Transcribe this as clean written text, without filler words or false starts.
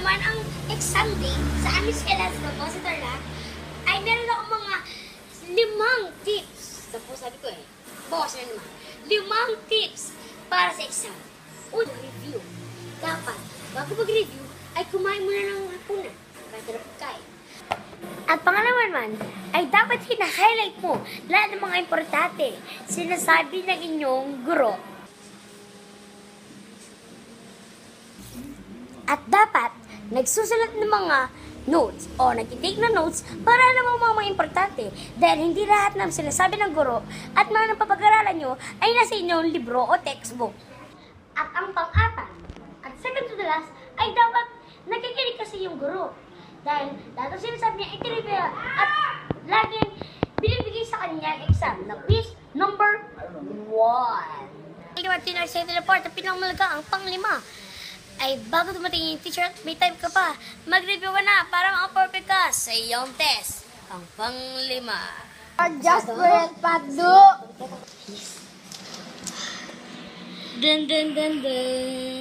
naman ang exam day sa aming eskwela sa depositor na, ay meron ako mga 5 tips. Tapos sabi ko boss na naman, 5 tips para sa exam. Una, review. Dapat, bago mag-review, ay kumain muna ng hapunan. Kahit na pagkain. At pangalawa naman, ay dapat hina-highlight mo lahat ng mga importante sinasabi ng inyong guro. At dapat, nagsusulat ng mga notes o nagtitake na notes para naman mga importante dahil hindi lahat ng sinasabi ng guro at mga napapag-aralan nyo ay nasa inyong libro o textbook. At ang pang-apat, at second to the last, ay dapat nakikinig kasi yung guro. Dahil lahat ng sinasabi niya ay trivia at laging binibigay sa kanya exam na quiz number 1. Ikaw at tinarsa yung teleport at pinamalaga ang pang-5 ay bago dumating yung teacher at may time ka pa, mag-review ka na para maka-perfect ka sa iyong test. Ang pang-5. Just for it, Pado! Dun dun dun dun.